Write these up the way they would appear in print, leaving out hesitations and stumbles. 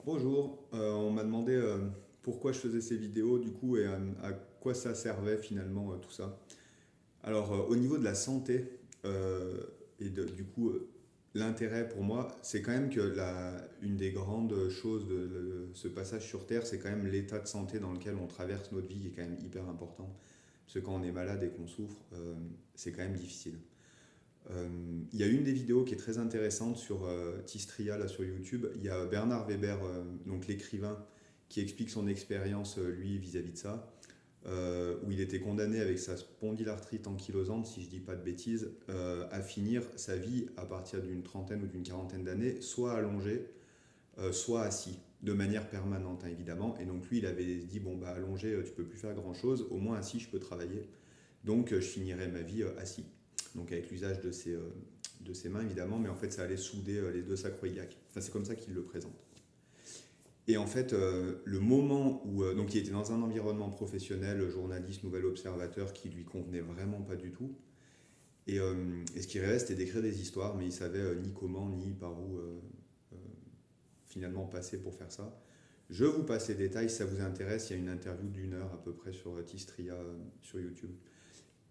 Bonjour, on m'a demandé pourquoi je faisais ces vidéos du coup et à quoi ça servait finalement tout ça. Alors au niveau de la santé du coup l'intérêt pour moi c'est quand même que une des grandes choses de ce passage sur Terre c'est quand même l'état de santé dans lequel on traverse notre vie qui est quand même hyper important. Parce que quand on est malade et qu'on souffre c'est quand même difficile. Il y a une des vidéos qui est très intéressante sur Tistria, là, sur YouTube. Il y a Bernard Weber, donc l'écrivain, qui explique son expérience, lui, vis-à-vis de ça, où il était condamné avec sa spondylarthrite ankylosante, si je ne dis pas de bêtises, à finir sa vie à partir d'une trentaine ou d'une quarantaine d'années, soit allongé, soit assis, de manière permanente, hein, évidemment. Et donc lui, il avait dit, bon, bah allongé, tu peux plus faire grand-chose, au moins assis, je peux travailler. Donc je finirai ma vie assis. Donc avec l'usage de ses mains évidemment, mais en fait ça allait souder les deux sacroiliacs. Enfin c'est comme ça qu'il le présente. Et en fait, le moment où donc il était dans un environnement professionnel, journaliste, nouvel observateur, qui lui convenait vraiment pas du tout. Et ce qui rêvait, c'était d'écrire des histoires, mais il savait ni comment ni par où euh, finalement passer pour faire ça. Je vous passe les détails, si ça vous intéresse. Il y a une interview d'1 heure à peu près sur Tistria sur YouTube.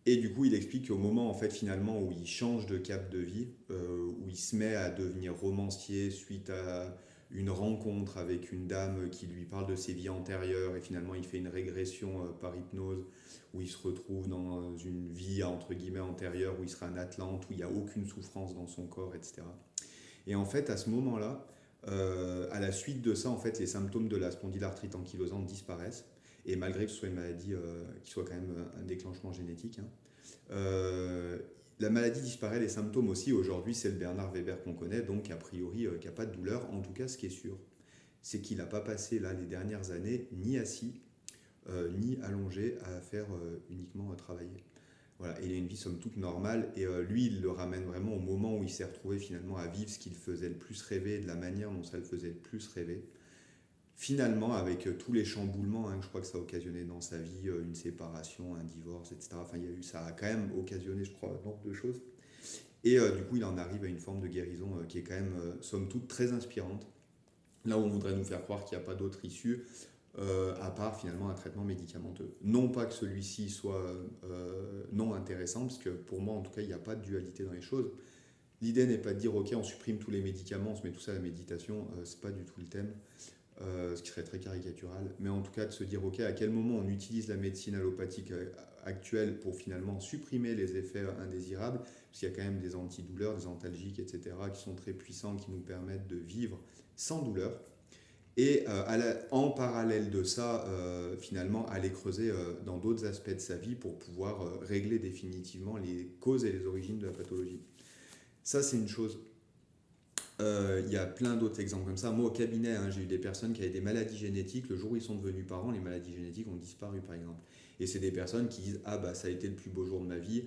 Et du coup, il explique qu'au moment, en fait, finalement, où il change de cap de vie, où il se met à devenir romancier suite à une rencontre avec une dame qui lui parle de ses vies antérieures, et finalement, il fait une régression par hypnose, où il se retrouve dans une vie, entre guillemets, antérieure, où il sera un Atlante, où il n'y a aucune souffrance dans son corps, etc. Et en fait, à ce moment-là, à la suite de ça, en fait, les symptômes de la spondylarthrite ankylosante disparaissent. Et malgré que ce soit une maladie qui soit quand même un déclenchement génétique, hein, la maladie disparaît, les symptômes aussi. Aujourd'hui, c'est le Bernard Weber qu'on connaît, donc a priori, qui n'a pas de douleur. En tout cas, ce qui est sûr, c'est qu'il n'a pas passé là les dernières années ni assis, ni allongé à faire uniquement à travailler. Voilà, et il a une vie somme toute normale, et lui, il le ramène vraiment au moment où il s'est retrouvé finalement à vivre ce qu'il faisait le plus rêver, de la manière dont ça le faisait le plus rêver. Finalement, avec tous les chamboulements que je crois que ça a occasionné dans sa vie, une séparation, un divorce, etc. Enfin, il y a eu, ça a quand même occasionné, je crois, un nombre de choses. Et du coup, il en arrive à une forme de guérison qui est quand même, somme toute, très inspirante. Là où on voudrait nous faire croire qu'il n'y a pas d'autre issue, à part finalement un traitement médicamenteux. Non pas que celui-ci soit non intéressant, parce que pour moi, en tout cas, il n'y a pas de dualité dans les choses. L'idée n'est pas de dire, ok, on supprime tous les médicaments, on se met tout ça à la méditation, c'est pas du tout le thème. Ce qui serait très caricatural, mais en tout cas de se dire, ok, à quel moment on utilise la médecine allopathique actuelle pour finalement supprimer les effets indésirables, parce qu'il y a quand même des antidouleurs, des antalgiques, etc., qui sont très puissants, qui nous permettent de vivre sans douleur. Et en parallèle de ça, finalement, aller creuser dans d'autres aspects de sa vie pour pouvoir régler définitivement les causes et les origines de la pathologie. Ça, c'est une chose. Il y a plein d'autres exemples comme ça. Moi, au cabinet, j'ai eu des personnes qui avaient des maladies génétiques. Le jour où ils sont devenus parents, les maladies génétiques ont disparu, par exemple. Et c'est des personnes qui disent, ah bah ça a été le plus beau jour de ma vie.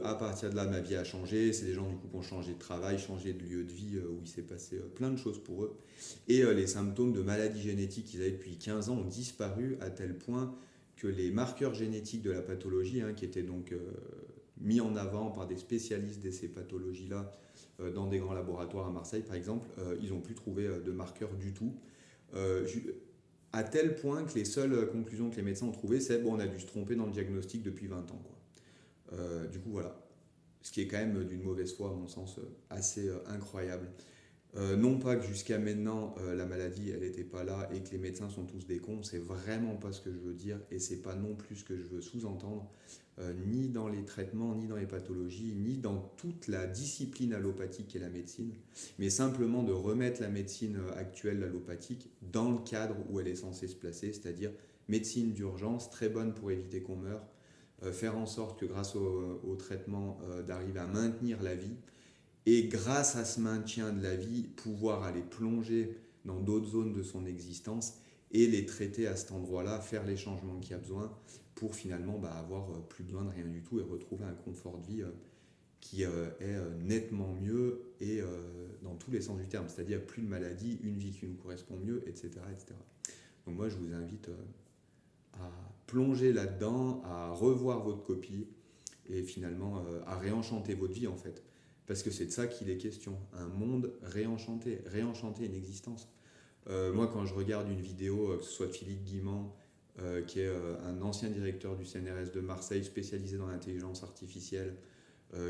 À partir de là, ma vie a changé. C'est des gens du coup qui ont changé de travail, changé de lieu de vie, où il s'est passé plein de choses pour eux. Et les symptômes de maladies génétiques qu'ils avaient depuis 15 ans ont disparu à tel point que les marqueurs génétiques de la pathologie, qui étaient donc mis en avant par des spécialistes de ces pathologies-là, dans des grands laboratoires à Marseille par exemple, ils n'ont plus trouvé de marqueurs du tout. Euh, à tel point que les seules conclusions que les médecins ont trouvées, c'est bon, on a dû se tromper dans le diagnostic depuis 20 ans. Quoi. Du coup, voilà. Ce qui est quand même d'une mauvaise foi, à mon sens, assez incroyable. Non pas que jusqu'à maintenant la maladie elle n'était pas là et que les médecins sont tous des cons, c'est vraiment pas ce que je veux dire et c'est pas non plus ce que je veux sous-entendre, ni dans les traitements, ni dans les pathologies, ni dans toute la discipline allopathique qu'est la médecine, mais simplement de remettre la médecine actuelle allopathique dans le cadre où elle est censée se placer, c'est-à-dire médecine d'urgence, très bonne pour éviter qu'on meure, faire en sorte que grâce au traitement d'arriver à maintenir la vie et grâce à ce maintien de la vie, pouvoir aller plonger dans d'autres zones de son existence et les traiter à cet endroit-là, faire les changements qu'il y a besoin pour finalement avoir plus besoin de rien du tout et retrouver un confort de vie qui est nettement mieux et dans tous les sens du terme, c'est-à-dire plus de maladies, une vie qui nous correspond mieux, etc. etc. Donc moi je vous invite à plonger là-dedans, à revoir votre copie et finalement à réenchanter votre vie en fait. Parce que c'est de ça qu'il est question, un monde réenchanté, réenchanter une existence. Moi, quand je regarde une vidéo, que ce soit de Philippe Guimand, qui est un ancien directeur du CNRS de Marseille spécialisé dans l'intelligence artificielle,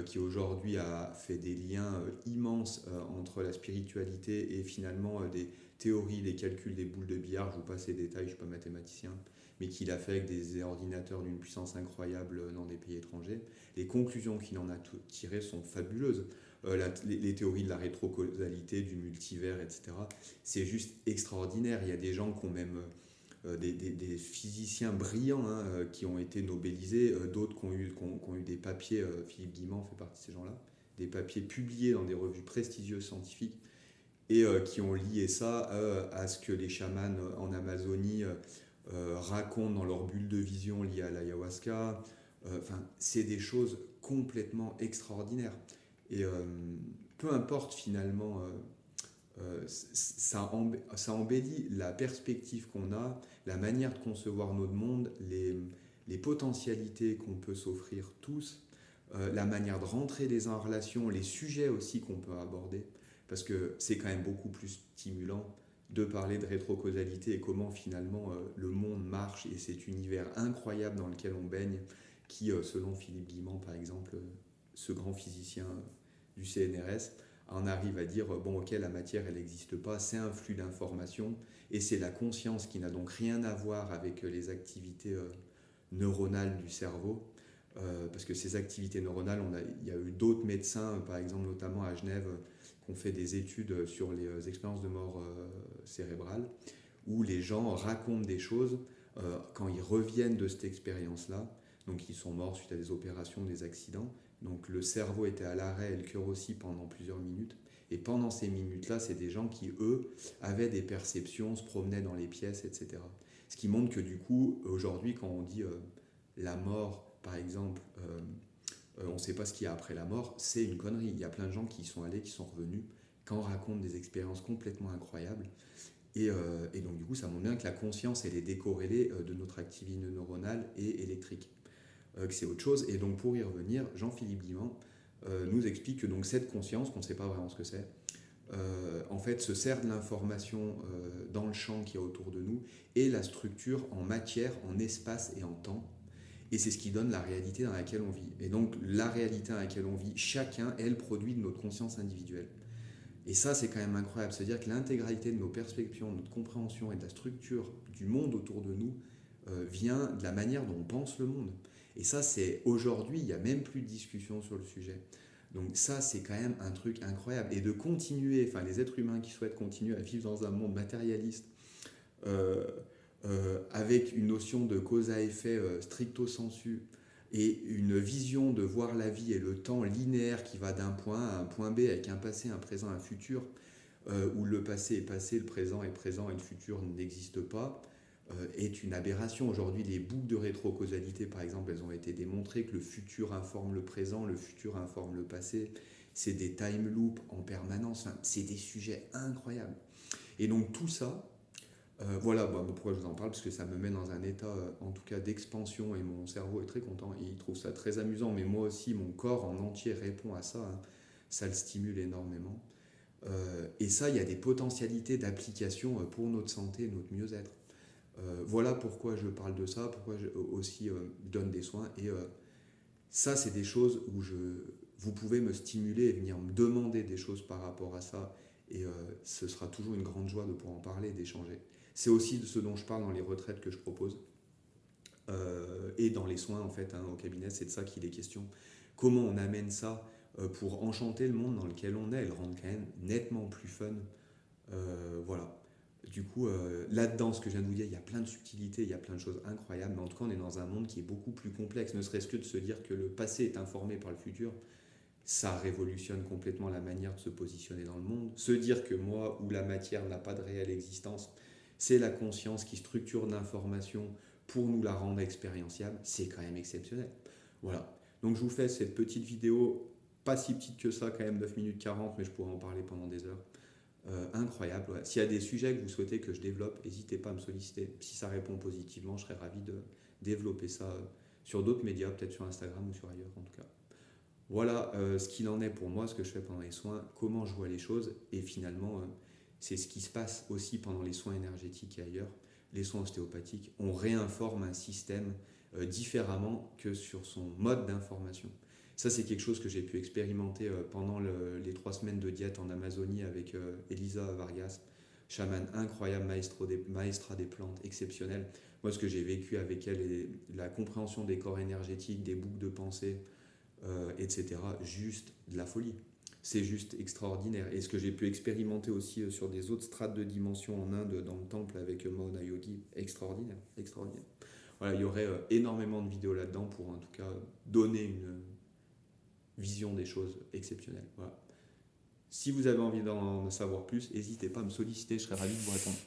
qui aujourd'hui a fait des liens immenses entre la spiritualité et finalement des théories, des calculs, des boules de billard. Je vous passe les détails, je ne suis pas mathématicien, mais qu'il a fait avec des ordinateurs d'une puissance incroyable dans des pays étrangers. Les conclusions qu'il en a tirées sont fabuleuses. Les théories de la rétrocausalité, du multivers, etc. C'est juste extraordinaire. Il y a des gens qui ont même des physiciens brillants qui ont été nobelisés, d'autres qui ont eu des papiers, Philippe Guimand fait partie de ces gens-là, des papiers publiés dans des revues prestigieuses scientifiques et qui ont lié ça à ce que les chamans en Amazonie racontent dans leur bulle de vision liée à l'ayahuasca. Enfin, c'est des choses complètement extraordinaires. Et peu importe finalement, ça embellit la perspective qu'on a, la manière de concevoir notre monde, les potentialités qu'on peut s'offrir tous, la manière de rentrer les uns en relation, les sujets aussi qu'on peut aborder, parce que c'est quand même beaucoup plus stimulant de parler de rétrocausalité et comment finalement le monde marche et cet univers incroyable dans lequel on baigne, qui, selon Philippe Guimand par exemple, ce grand physicien du CNRS, on arrive à dire, bon ok, la matière elle n'existe pas, c'est un flux d'informations et c'est la conscience qui n'a donc rien à voir avec les activités neuronales du cerveau. Parce que ces activités neuronales, il y a eu d'autres médecins, par exemple notamment à Genève, qui ont fait des études sur les expériences de mort cérébrale, où les gens racontent des choses quand ils reviennent de cette expérience-là. Donc ils sont morts suite à des opérations, des accidents. Donc le cerveau était à l'arrêt et le cœur aussi pendant plusieurs minutes. Et pendant ces minutes-là, c'est des gens qui, eux, avaient des perceptions, se promenaient dans les pièces, etc. Ce qui montre que du coup, aujourd'hui, quand on dit la mort, par exemple, on ne sait pas ce qu'il y a après la mort, c'est une connerie. Il y a plein de gens qui y sont allés, qui sont revenus, quand on raconte des expériences complètement incroyables. Et donc du coup, ça montre bien que la conscience, elle est décorrélée de notre activité neuronale et électrique. Que c'est autre chose. Et donc pour y revenir, Jean-Philippe Guimand nous explique que donc cette conscience, qu'on ne sait pas vraiment ce que c'est, en fait se sert de l'information dans le champ qui est autour de nous et la structure en matière, en espace et en temps. Et c'est ce qui donne la réalité dans laquelle on vit. Et donc la réalité dans laquelle on vit, chacun est le produit de notre conscience individuelle. Et ça, c'est quand même incroyable. C'est-à-dire que l'intégralité de nos perceptions, de notre compréhension et de la structure du monde autour de nous vient de la manière dont on pense le monde. Et ça, c'est aujourd'hui, il n'y a même plus de discussion sur le sujet. Donc ça, c'est quand même un truc incroyable. Et de continuer, enfin les êtres humains qui souhaitent continuer à vivre dans un monde matérialiste, euh, avec une notion de cause à effet stricto sensu, et une vision de voir la vie et le temps linéaire qui va d'un point A à un point B avec un passé, un présent, un futur, où le passé est passé, le présent est présent et le futur n'existe pas, est une aberration. Aujourd'hui, les boucles de rétrocausalité, par exemple, elles ont été démontrées que le futur informe le présent, le futur informe le passé. C'est des time loops en permanence. Enfin, c'est des sujets incroyables. Et donc tout ça, voilà pourquoi je vous en parle, parce que ça me met dans un état, en tout cas, d'expansion et mon cerveau est très content. Il trouve ça très amusant, mais moi aussi, mon corps en entier répond à ça. Hein. Ça le stimule énormément. Et ça, il y a des potentialités d'application pour notre santé, notre mieux-être. Voilà pourquoi je parle de ça, pourquoi je aussi donne des soins. Et ça, c'est des choses où vous pouvez me stimuler et venir me demander des choses par rapport à ça. Et ce sera toujours une grande joie de pouvoir en parler, d'échanger. C'est aussi de ce dont je parle dans les retraites que je propose. Et dans les soins, en fait, hein, au cabinet, c'est de ça qu'il est question. Comment on amène ça pour enchanter le monde dans lequel on est et le rendre quand même nettement plus fun. Voilà. Du coup, là-dedans, ce que je viens de vous dire, il y a plein de subtilités, il y a plein de choses incroyables, mais en tout cas, on est dans un monde qui est beaucoup plus complexe, ne serait-ce que de se dire que le passé est informé par le futur, ça révolutionne complètement la manière de se positionner dans le monde. Se dire que moi, où la matière n'a pas de réelle existence, c'est la conscience qui structure l'information pour nous la rendre expérientiable, c'est quand même exceptionnel. Voilà. Donc je vous fais cette petite vidéo, pas si petite que ça, quand même 9 minutes 40, mais je pourrais en parler pendant des heures. Incroyable. Ouais. S'il y a des sujets que vous souhaitez que je développe, n'hésitez pas à me solliciter. Si ça répond positivement, je serais ravi de développer ça sur d'autres médias, peut-être sur Instagram ou sur ailleurs en tout cas. Voilà ce qu'il en est pour moi, ce que je fais pendant les soins, comment je vois les choses et finalement c'est ce qui se passe aussi pendant les soins énergétiques et ailleurs, les soins ostéopathiques. On réinforme un système différemment que sur son mode d'information. Ça, c'est quelque chose que j'ai pu expérimenter pendant les 3 semaines de diète en Amazonie avec Elisa Vargas, chamane incroyable, maestra des plantes, exceptionnelle. Moi, ce que j'ai vécu avec elle est la compréhension des corps énergétiques, des boucles de pensée, etc. Juste de la folie. C'est juste extraordinaire. Et ce que j'ai pu expérimenter aussi sur des autres strates de dimension en Inde, dans le temple avec Mauna Yogi, extraordinaire, extraordinaire. Voilà, il y aurait énormément de vidéos là-dedans pour en tout cas donner une vision des choses exceptionnelles. Voilà. Si vous avez envie d'en savoir plus, n'hésitez pas à me solliciter, je serai ravi de vous répondre.